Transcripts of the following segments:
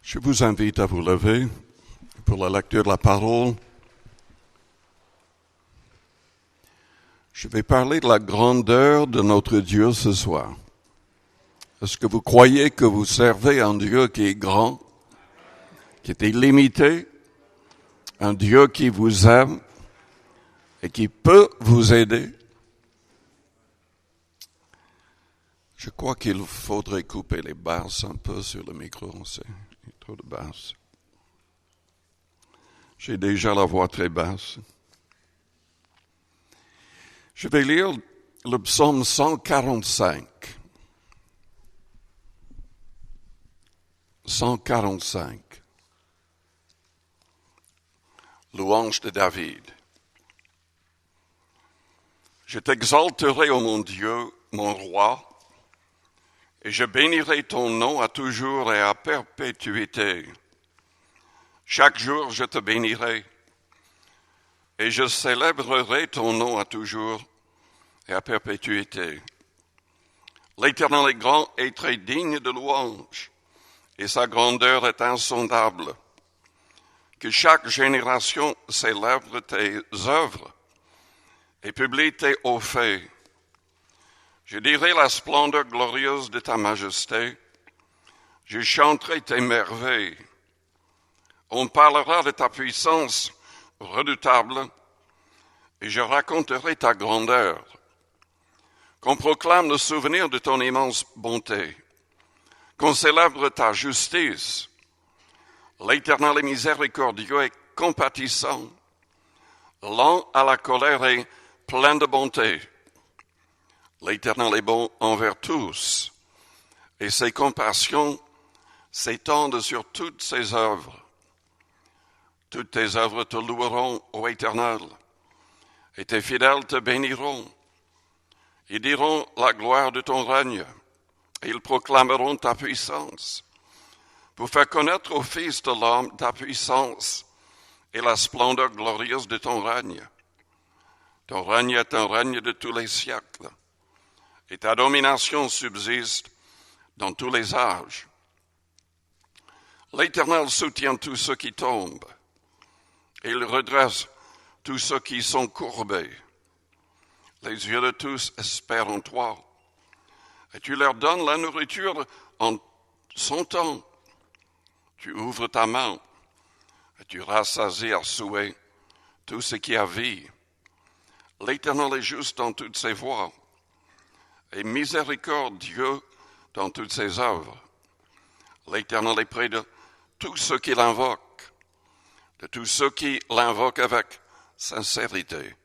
Je vous invite à vous lever pour la lecture de la parole. Je vais parler de la grandeur de notre Dieu ce soir. Est-ce que vous croyez que vous servez un Dieu qui est grand, qui est illimité, un Dieu qui vous aime et qui peut vous aider? Je crois qu'il faudrait couper les basses un peu sur le micro, c'est trop de basses. J'ai déjà la voix très basse. Je vais lire le psaume 145. 145. Louange de David. Je t'exalterai, ô mon Dieu, mon roi, et je bénirai ton nom à toujours et à perpétuité. Chaque jour je te bénirai, et je célébrerai ton nom à toujours et à perpétuité. L'Éternel est grand et très digne de louange, et sa grandeur est insondable. Que chaque génération célèbre tes œuvres et publie tes hauts faits. Je dirai la splendeur glorieuse de ta majesté, je chanterai tes merveilles. On parlera de ta puissance redoutable, et je raconterai ta grandeur. Qu'on proclame le souvenir de ton immense bonté, qu'on célèbre ta justice. L'Éternel est miséricordieux et compatissant, lent à la colère et plein de bonté. L'Éternel est bon envers tous, et ses compassions s'étendent sur toutes ses œuvres. Toutes tes œuvres te loueront, ô Éternel, et tes fidèles te béniront. Ils diront la gloire de ton règne, et ils proclameront ta puissance, pour faire connaître aux fils de l'homme ta puissance et la splendeur glorieuse de ton règne. Ton règne est un règne de tous les siècles, et ta domination subsiste dans tous les âges. L'Éternel soutient tous ceux qui tombent, et il redresse tous ceux qui sont courbés. Les yeux de tous espèrent en toi, et tu leur donnes la nourriture en son temps. Tu ouvres ta main, et tu rassasies à souhait tout ce qui a vie. L'Éternel est juste dans toutes ses voies, et miséricordieux dans toutes ses œuvres. L'Éternel est près de tous ceux qui l'invoquent, de tous ceux qui l'invoquent avec sincérité.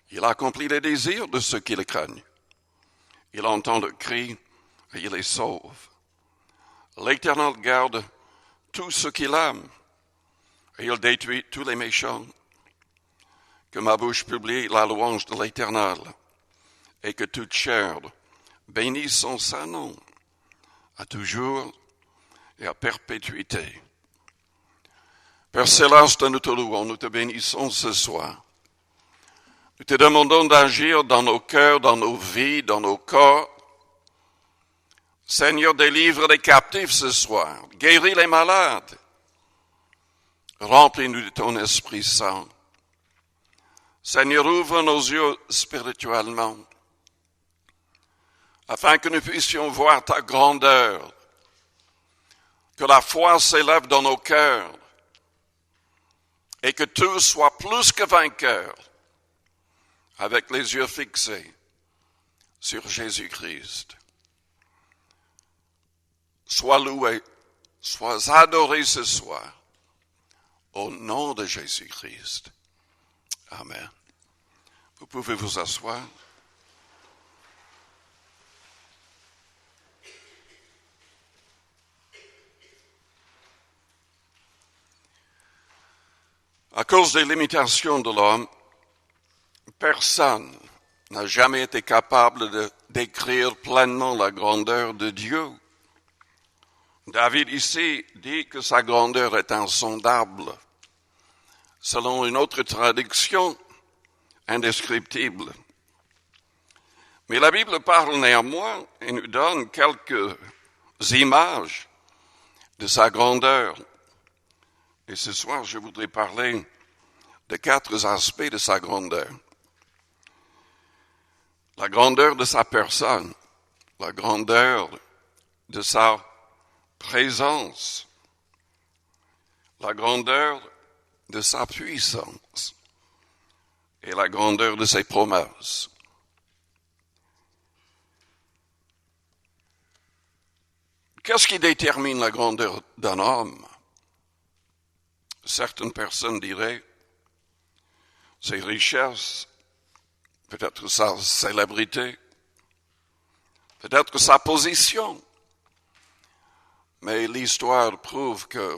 Il accomplit les désirs de ceux qui le craignent. Il entend le cri et il les sauve. L'Éternel garde tous ceux qui l'aiment, et il détruit tous les méchants. Que ma bouche publie la louange de l'Éternel, et que toute chair bénisse son saint nom, à toujours et à perpétuité. Père céleste, nous te louons, nous te bénissons ce soir. Nous te demandons d'agir dans nos cœurs, dans nos vies, dans nos corps. Seigneur, délivre les captifs ce soir, guéris les malades. Remplis-nous de ton Esprit Saint. Seigneur, ouvre nos yeux spirituellement, afin que nous puissions voir ta grandeur, que la foi s'élève dans nos cœurs, et que tous soient plus que vainqueurs, avec les yeux fixés sur Jésus-Christ. Sois loué, sois adoré ce soir, au nom de Jésus-Christ. Amen. Vous pouvez vous asseoir. À cause des limitations de l'homme, personne n'a jamais été capable de décrire pleinement la grandeur de Dieu. David ici dit que sa grandeur est insondable. Selon une autre traduction, indescriptible. Mais la Bible parle néanmoins et nous donne quelques images de sa grandeur. Et ce soir, je voudrais parler de 4 aspects de sa grandeur. La grandeur de sa personne, la grandeur de sa présence, la grandeur de sa puissance et la grandeur de ses promesses. Qu'est-ce qui détermine la grandeur d'un homme? Certaines personnes diraient ses richesses, peut-être sa célébrité, peut-être sa position. Mais l'histoire prouve que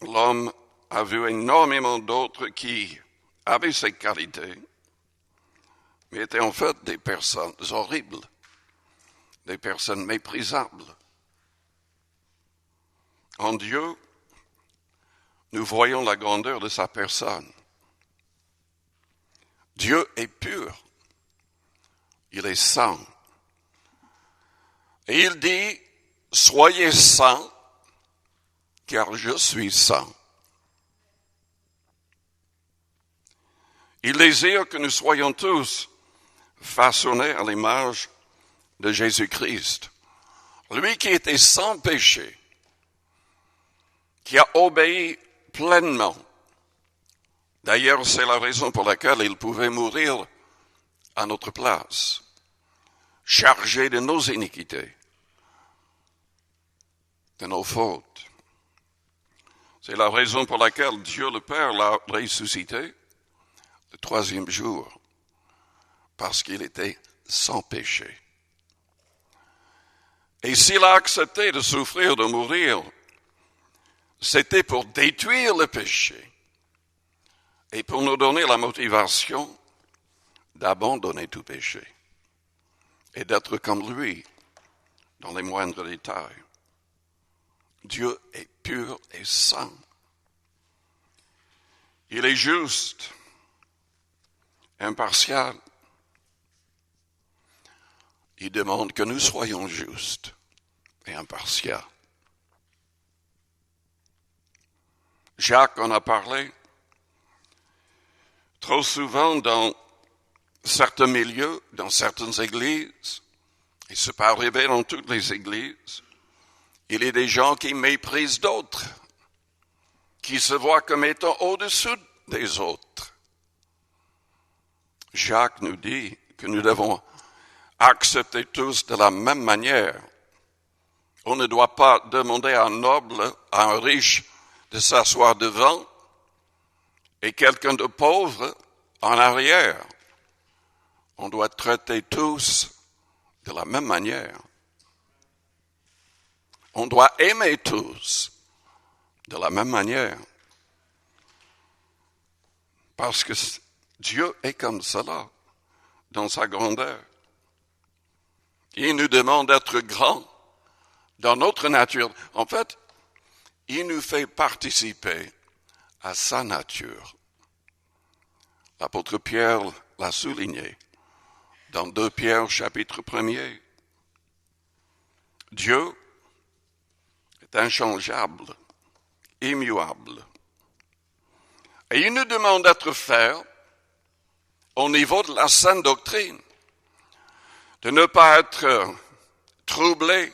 l'homme a vu énormément d'autres qui avaient ces qualités, mais étaient en fait des personnes horribles, des personnes méprisables. En Dieu, nous voyons la grandeur de sa personne. Dieu est pur. Il est saint. Et il dit, soyez saints, car je suis saint. Il désire que nous soyons tous façonnés à l'image de Jésus-Christ. Lui qui était sans péché, qui a obéi pleinement. D'ailleurs, c'est la raison pour laquelle il pouvait mourir à notre place, chargé de nos iniquités, de nos fautes. C'est la raison pour laquelle Dieu le Père l'a ressuscité le 3e jour, parce qu'il était sans péché. Et s'il a accepté de souffrir, de mourir, c'était pour détruire le péché et pour nous donner la motivation d'abandonner tout péché et d'être comme lui dans les moindres détails. Dieu est pur et saint. Il est juste, impartial. Il demande que nous soyons justes et impartials. Jacques en a parlé. Trop souvent dans certains milieux, dans certaines églises, et ce peut arriver dans toutes les églises, il y a des gens qui méprisent d'autres, qui se voient comme étant au-dessus des autres. Jacques nous dit que nous devons accepter tous de la même manière. On ne doit pas demander à un noble, à un riche, de s'asseoir devant et quelqu'un de pauvre en arrière. On doit traiter tous de la même manière. On doit aimer tous de la même manière. Parce que Dieu est comme cela, dans sa grandeur. Il nous demande d'être grands dans notre nature. En fait, il nous fait participer à sa nature. L'apôtre Pierre l'a souligné dans 2 Pierre chapitre 1er. Dieu est inchangeable, immuable. Et il nous demande d'être fermes au niveau de la saine doctrine, de ne pas être troublés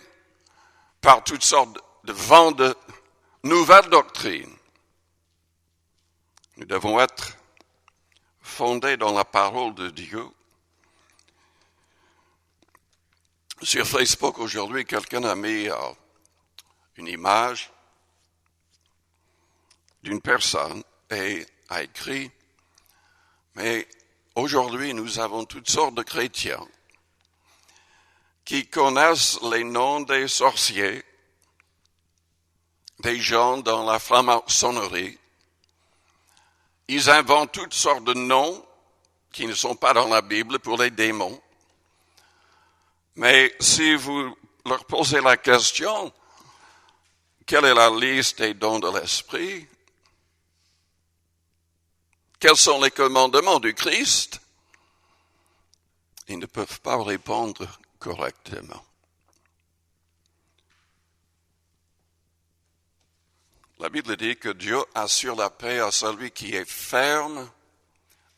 par toutes sortes de vents de nouvelles doctrines. Nous devons être fondés dans la parole de Dieu. Sur Facebook aujourd'hui, quelqu'un a mis une image d'une personne et a écrit « Mais aujourd'hui, nous avons toutes sortes de chrétiens qui connaissent les noms des sorciers, des gens dans la franc-maçonnerie. Ils inventent toutes sortes de noms qui ne sont pas dans la Bible pour les démons. Mais si vous leur posez la question, quelle est la liste des dons de l'esprit? Quels sont les commandements du Christ? Ils ne peuvent pas répondre correctement. La Bible dit que Dieu assure la paix à celui qui est ferme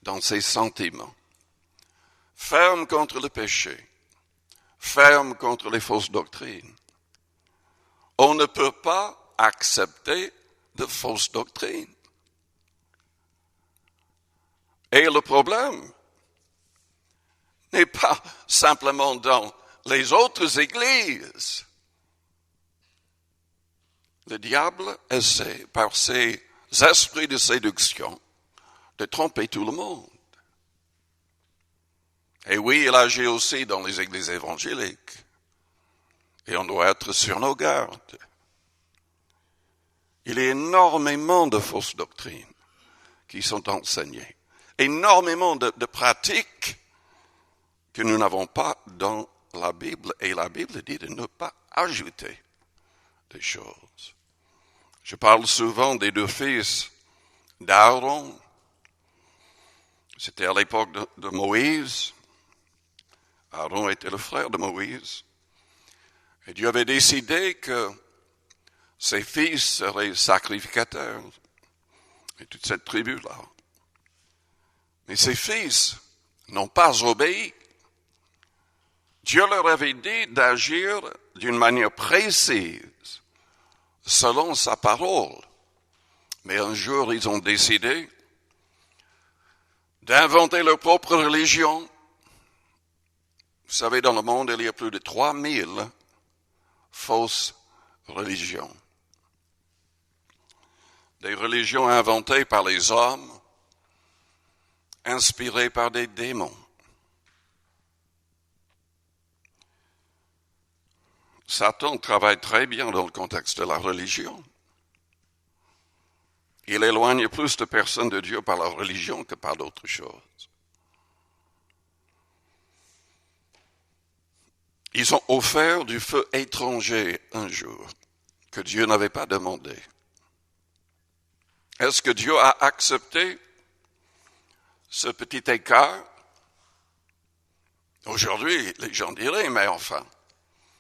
dans ses sentiments, ferme contre le péché, ferme contre les fausses doctrines. On ne peut pas accepter de fausses doctrines. Et le problème n'est pas simplement dans les autres églises. Le diable essaie, par ses esprits de séduction, de tromper tout le monde. Et oui, il agit aussi dans les églises évangéliques. Et on doit être sur nos gardes. Il y a énormément de fausses doctrines qui sont enseignées. Énormément de pratiques que nous n'avons pas dans la Bible. Et la Bible dit de ne pas ajouter des choses. Je parle souvent des deux fils d'Aaron. C'était à l'époque de Moïse. Aaron était le frère de Moïse. Et Dieu avait décidé que ses fils seraient sacrificateurs. Et toute cette tribu-là. Mais ses fils n'ont pas obéi. Dieu leur avait dit d'agir d'une manière précise, selon sa parole. Mais un jour, ils ont décidé d'inventer leur propre religion. Vous savez, dans le monde, il y a plus de 3000 fausses religions. Des religions inventées par les hommes, inspirées par des démons. Satan travaille très bien dans le contexte de la religion. Il éloigne plus de personnes de Dieu par la religion que par d'autres choses. Ils ont offert du feu étranger un jour, que Dieu n'avait pas demandé. Est-ce que Dieu a accepté ce petit écart? Aujourd'hui, les gens diraient, mais enfin,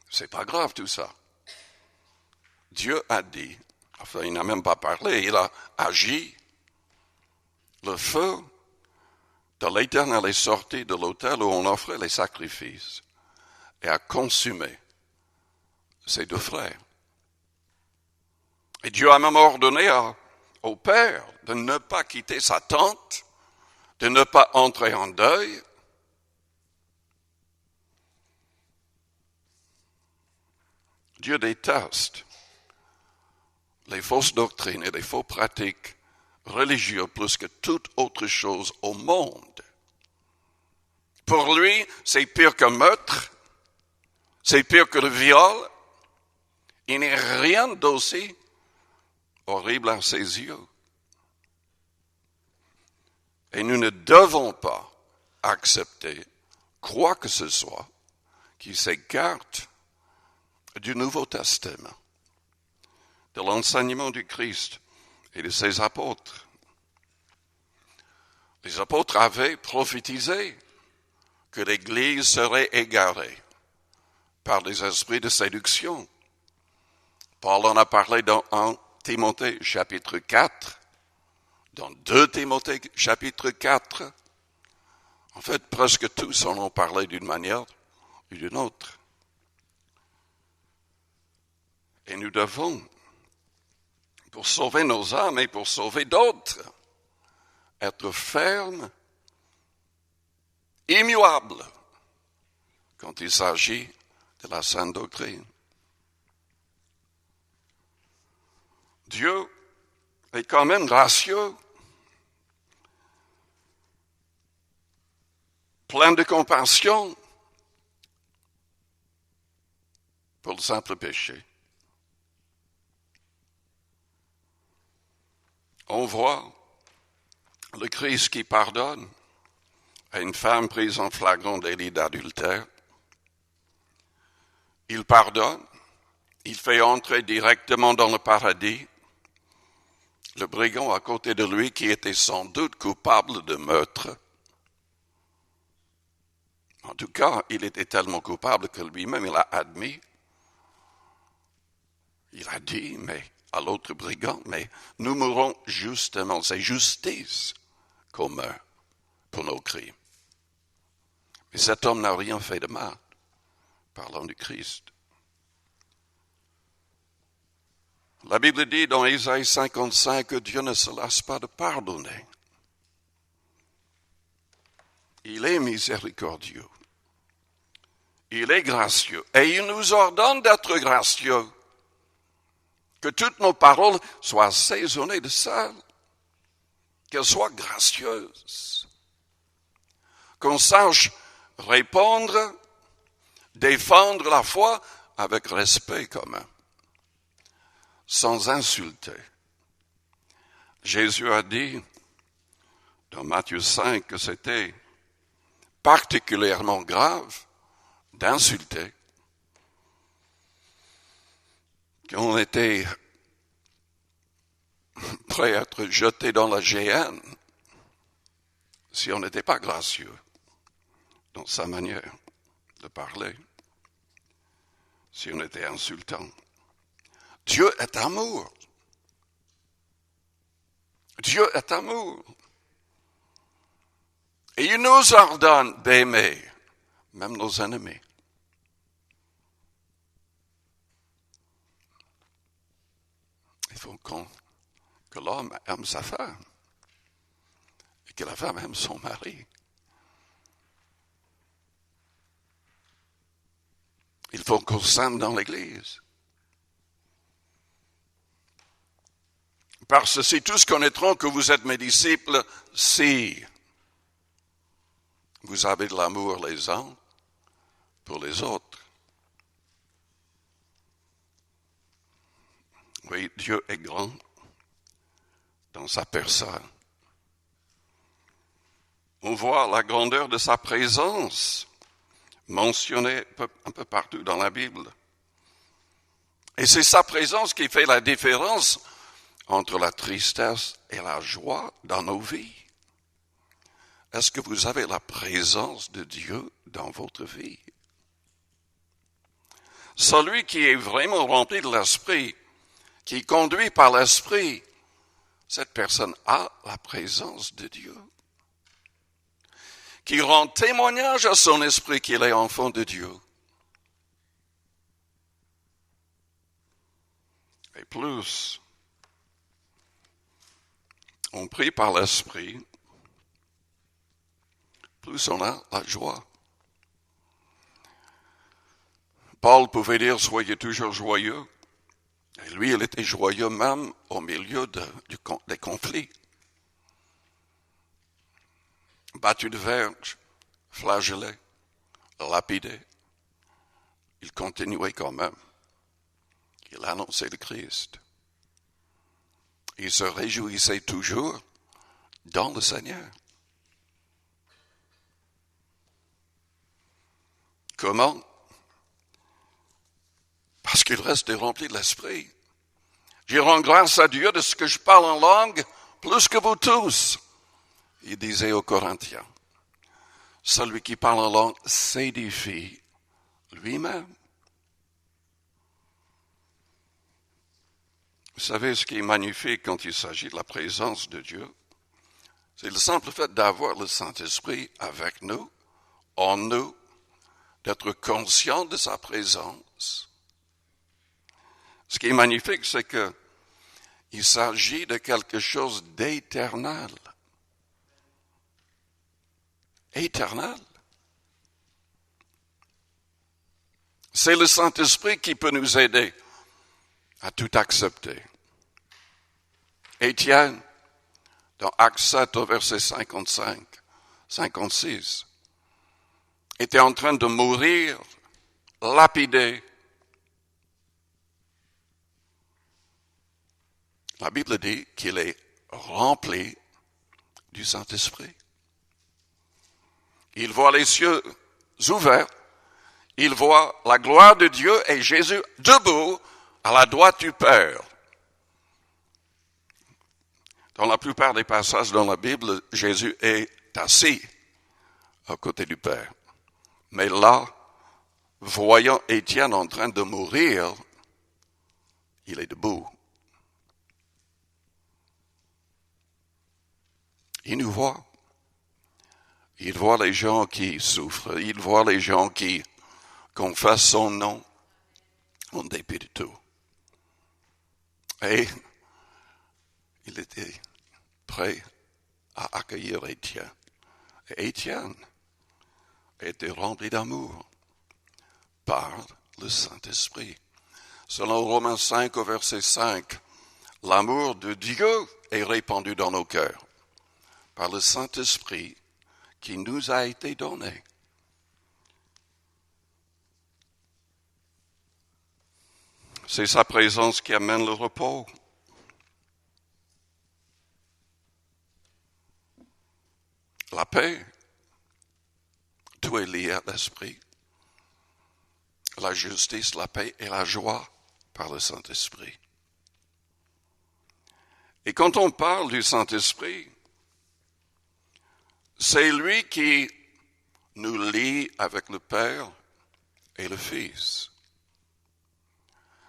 c'est pas grave tout ça. Dieu a dit, enfin il n'a même pas parlé, il a agi. Le feu de l'Éternel est sorti de l'autel où on offrait les sacrifices et a consumé ses deux frères. Et Dieu a même ordonné au père de ne pas quitter sa tente, de ne pas entrer en deuil. Dieu déteste les fausses doctrines et les faux pratiques religieuses plus que toute autre chose au monde. Pour lui, c'est pire que meurtre, c'est pire que le viol. Il n'y a rien d'aussi horrible à ses yeux. Et nous ne devons pas accepter quoi que ce soit qui s'écarte du Nouveau Testament, de l'enseignement du Christ et de ses apôtres. Les apôtres avaient prophétisé que l'Église serait égarée par des esprits de séduction. Paul en a parlé dans 1 Timothée chapitre 4, dans 2 Timothée chapitre 4. En fait, presque tous en ont parlé d'une manière ou d'une autre. Et nous devons, pour sauver nos âmes et pour sauver d'autres, être fermes, immuables, quand il s'agit de la sainte doctrine. Dieu est quand même gracieux, plein de compassion pour le simple péché. On voit le Christ qui pardonne à une femme prise en flagrant délit d'adultère. Il pardonne, il fait entrer directement dans le paradis le brigand à côté de lui qui était sans doute coupable de meurtre. En tout cas, il était tellement coupable que lui-même il a admis. Il a dit, mais à l'autre brigand, mais nous mourrons justement. C'est justice qu'on meurt pour nos crimes. Mais cet homme n'a rien fait de mal, parlant du Christ. La Bible dit dans Ésaïe 55 que Dieu ne se lasse pas de pardonner. Il est miséricordieux. Il est gracieux. Et il nous ordonne d'être gracieux. Que toutes nos paroles soient assaisonnées de sel. Qu'elles soient gracieuses. Qu'on sache répondre, défendre la foi avec respect commun. Sans insulter. Jésus a dit dans Matthieu 5 que c'était particulièrement grave d'insulter, qu'on était prêt à être jeté dans la géhenne si on n'était pas gracieux dans sa manière de parler, si on était insultant. Dieu est amour. Dieu est amour. Et il nous ordonne d'aimer même nos ennemis. Il faut que l'homme aime sa femme et que la femme aime son mari. Il faut qu'on s'aime dans l'Église. Par ceci, tous connaîtront que vous êtes mes disciples si vous avez de l'amour les uns pour les autres. Oui, Dieu est grand dans sa personne. On voit la grandeur de sa présence mentionnée un peu partout dans la Bible. Et c'est sa présence qui fait la différence entre la tristesse et la joie dans nos vies. Est-ce que vous avez la présence de Dieu dans votre vie? Celui qui est vraiment rempli de l'Esprit, qui est conduit par l'Esprit, cette personne a la présence de Dieu, qui rend témoignage à son esprit qu'il est enfant de Dieu. Et plus on prie par l'Esprit, plus on a la joie. Paul pouvait dire « Soyez toujours joyeux ». Et lui, il était joyeux même au milieu des conflits. Battu de verge, flagellé, lapidé, il continuait quand même. Il annonçait le Christ. Il se réjouissait toujours dans le Seigneur. Comment? Parce qu'il reste rempli de l'Esprit. Je rends grâce à Dieu de ce que je parle en langue plus que vous tous. Il disait aux Corinthiens, celui qui parle en langue s'édifie lui-même. Vous savez ce qui est magnifique quand il s'agit de la présence de Dieu? C'est le simple fait d'avoir le Saint-Esprit avec nous, en nous, d'être conscient de sa présence. Ce qui est magnifique, c'est qu'il s'agit de quelque chose d'éternel. Éternel. C'est le Saint-Esprit qui peut nous aider à tout accepter. Étienne, dans Actes 7 au verset 55, 56, était en train de mourir, lapidé. La Bible dit qu'il est rempli du Saint-Esprit. Il voit les cieux ouverts, il voit la gloire de Dieu et Jésus debout à la droite du Père. Dans la plupart des passages dans la Bible, Jésus est assis à côté du Père. Mais là, voyant Étienne en train de mourir, il est debout Il nous voit. Il voit les gens qui souffrent. Il voit les gens qui confessent son nom en dépit de tout. Et il était prêt à accueillir Étienne. Et Étienne était rempli d'amour par le Saint-Esprit. Selon Romains 5 au verset 5, l'amour de Dieu est répandu dans nos cœurs par le Saint-Esprit qui nous a été donné. C'est sa présence qui amène le repos. La paix, tout est lié à l'esprit. La justice, la paix et la joie par le Saint-Esprit. Et quand on parle du Saint-Esprit, c'est lui qui nous lie avec le Père et le Fils.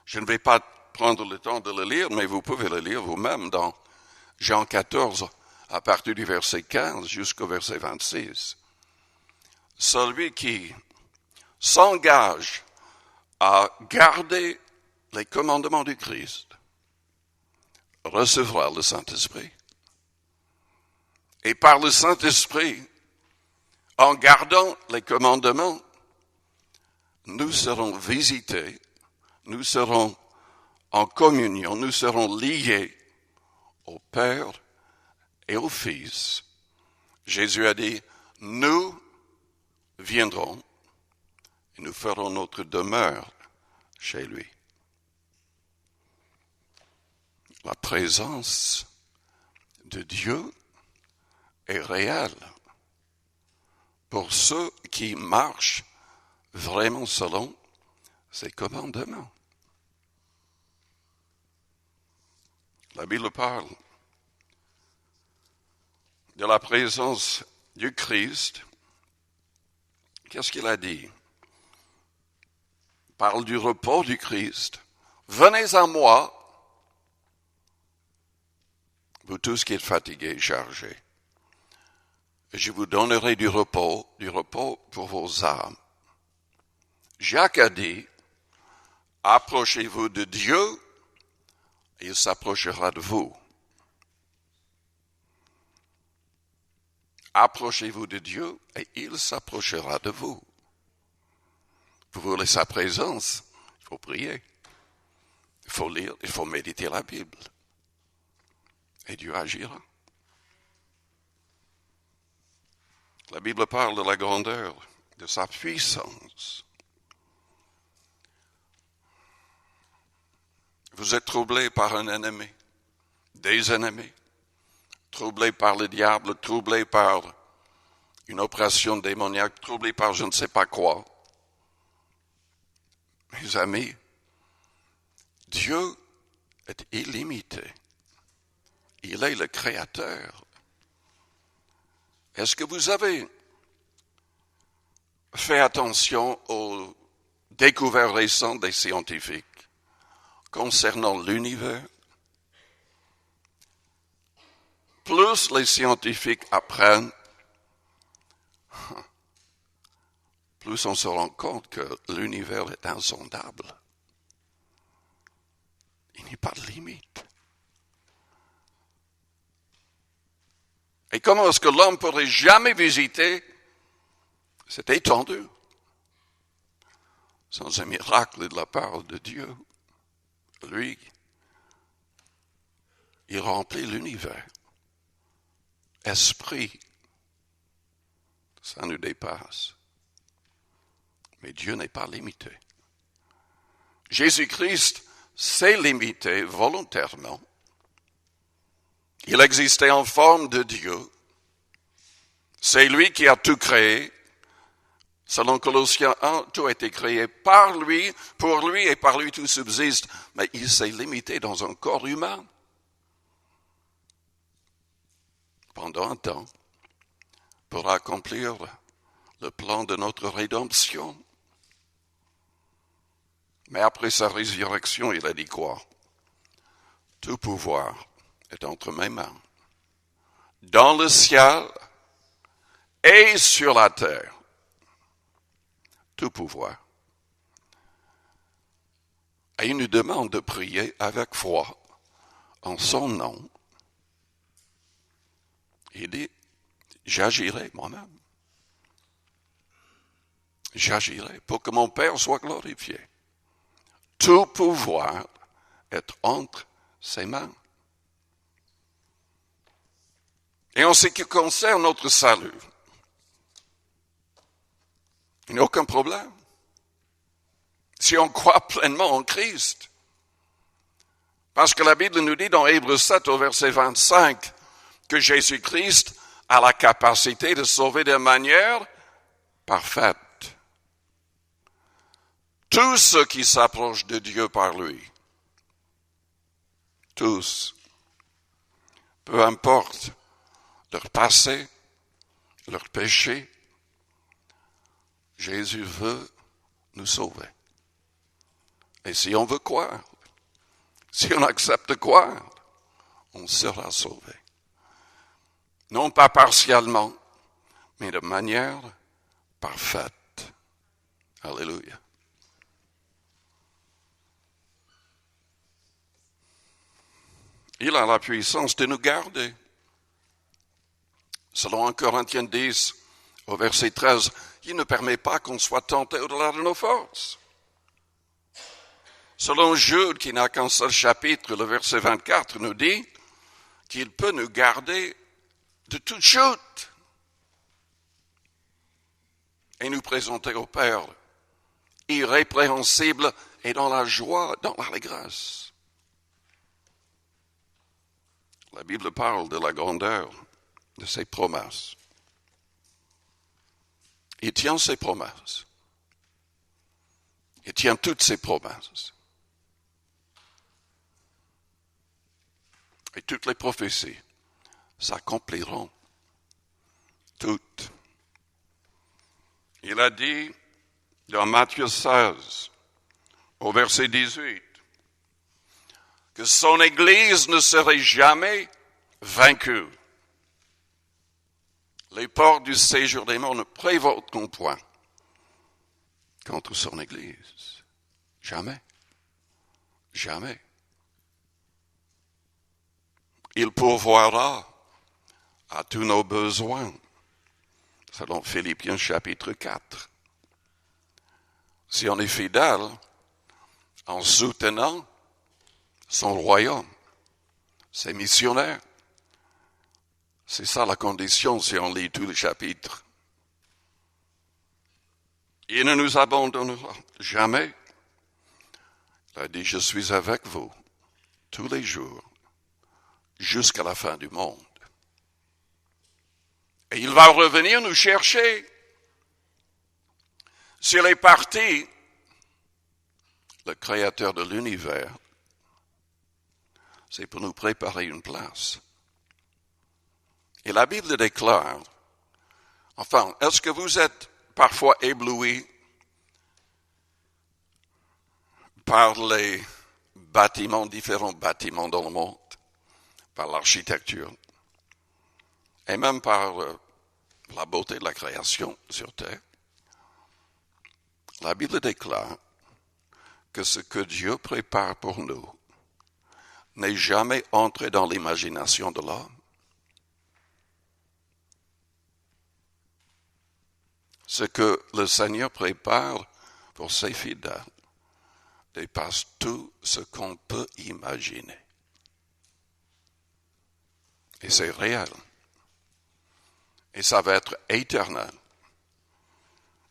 Je ne vais pas prendre le temps de le lire, mais vous pouvez le lire vous-même dans Jean 14, à partir du verset 15 jusqu'au verset 26. Celui qui s'engage à garder les commandements du Christ recevra le Saint-Esprit. Et par le Saint-Esprit, en gardant les commandements, nous serons visités, nous serons en communion, nous serons liés au Père et au Fils. Jésus a dit, nous viendrons et nous ferons notre demeure chez lui. La présence de Dieu est réelle pour ceux qui marchent vraiment selon ses commandements. La Bible parle de la présence du Christ. Qu'est-ce qu'il a dit? Il parle du repos du Christ. Venez à moi, vous tous qui êtes fatigués et chargés. Et je vous donnerai du repos pour vos âmes. Jacques a dit, approchez-vous de Dieu, et il s'approchera de vous. Approchez-vous de Dieu, et il s'approchera de vous. Vous voulez sa présence, il faut prier, il faut lire, il faut méditer la Bible. Et Dieu agira. La Bible parle de la grandeur, de sa puissance. Vous êtes troublés par un ennemi, des ennemis, troublés par le diable, troublés par une oppression démoniaque, troublés par je ne sais pas quoi. Mes amis, Dieu est illimité. Il est le Créateur. Est-ce que vous avez fait attention aux découvertes récentes des scientifiques concernant l'univers? Plus les scientifiques apprennent, plus on se rend compte que l'univers est insondable. Il n'y a pas de limite. Et comment est-ce que l'homme ne pourrait jamais visiter cette étendue sans un miracle de la part de Dieu? Lui, il remplit l'univers. Esprit, ça nous dépasse. Mais Dieu n'est pas limité. Jésus-Christ s'est limité volontairement. Il existait en forme de Dieu. C'est lui qui a tout créé. Selon Colossiens 1, tout a été créé par lui, pour lui et par lui tout subsiste. Mais il s'est limité dans un corps humain. Pendant un temps, pour accomplir le plan de notre rédemption. Mais après sa résurrection, il a dit quoi? Tout pouvoir est entre mes mains. dans le ciel et sur la terre. Tout pouvoir. Et il nous demande de prier avec foi en son nom. Il dit, j'agirai moi-même. J'agirai pour que mon Père soit glorifié. Tout pouvoir est entre ses mains. Et en ce qui concerne notre salut, il n'y a aucun problème. Si on croit pleinement en Christ. Parce que la Bible nous dit dans Hébreux 7 au verset 25 que Jésus-Christ a la capacité de sauver de manière parfaite tous ceux qui s'approchent de Dieu par lui. Tous. Peu importe leur passé, leur péché, Jésus veut nous sauver. Et si on veut croire, si on accepte de croire, on sera sauvé. Non pas partiellement, mais de manière parfaite. Alléluia. Il a la puissance de nous garder. Selon 1 Corinthiens 10, au verset 13, il ne permet pas qu'on soit tenté au-delà de nos forces. Selon Jude, qui n'a qu'un seul chapitre, le verset 24 nous dit qu'il peut nous garder de toute chute et nous présenter au Père irrépréhensible et dans la joie, dans l'allégresse. La Bible parle de la grandeur de ses promesses. Il tient ses promesses. Il tient toutes ses promesses. Et toutes les prophéties s'accompliront. Toutes. Il a dit dans Matthieu 16, au verset 18, que son Église ne serait jamais vaincue. Les portes du séjour des morts ne prévaudront point contre son Église. Jamais. Jamais. Il pourvoira à tous nos besoins, selon Philippiens chapitre 4. Si on est fidèle en soutenant son royaume, ses missionnaires, c'est ça la condition si on lit tous les chapitres. Il ne nous abandonnera jamais. Il a dit, je suis avec vous tous les jours jusqu'à la fin du monde. Et il va revenir nous chercher. S'il est parti, le Créateur de l'univers, c'est pour nous préparer une place. Et la Bible déclare, enfin, est-ce que vous êtes parfois ébloui par les bâtiments, différents bâtiments dans le monde, par l'architecture, et même par la beauté de la création sur terre? La Bible déclare que ce que Dieu prépare pour nous n'est jamais entré dans l'imagination de l'homme. Ce que le Seigneur prépare pour ses fidèles dépasse tout ce qu'on peut imaginer. Et c'est réel. Et ça va être éternel.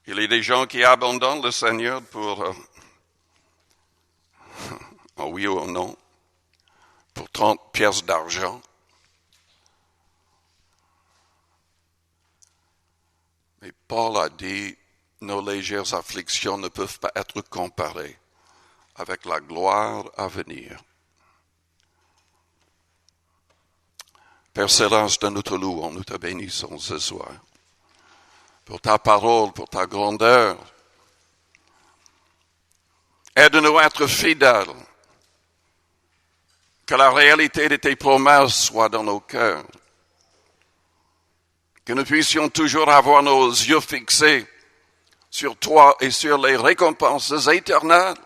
Il y a des gens qui abandonnent le Seigneur pour, en oui ou en non, pour 30 pièces d'argent. Mais Paul a dit, nos légères afflictions ne peuvent pas être comparées avec la gloire à venir. Père Céleste, de notre louange, nous te bénissons ce soir. Pour ta parole, pour ta grandeur. Aide-nous à être fidèles. Que la réalité de tes promesses soit dans nos cœurs. que nous puissions toujours avoir nos yeux fixés sur toi et sur les récompenses éternelles.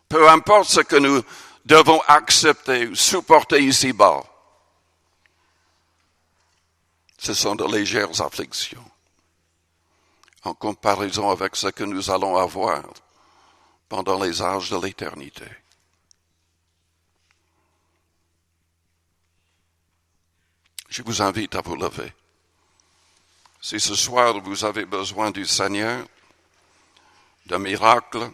Peu importe ce que nous devons accepter ou supporter ici-bas, ce sont de légères afflictions en comparaison avec ce que nous allons avoir pendant les âges de l'éternité. Je vous invite à vous lever. Si ce soir vous avez besoin du Seigneur, d'un miracle,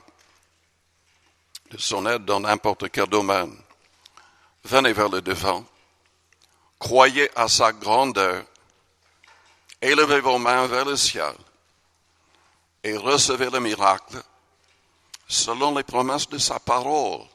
de son aide dans n'importe quel domaine, venez vers le devant, croyez à sa grandeur, élevez vos mains vers le ciel et recevez le miracle selon les promesses de sa parole.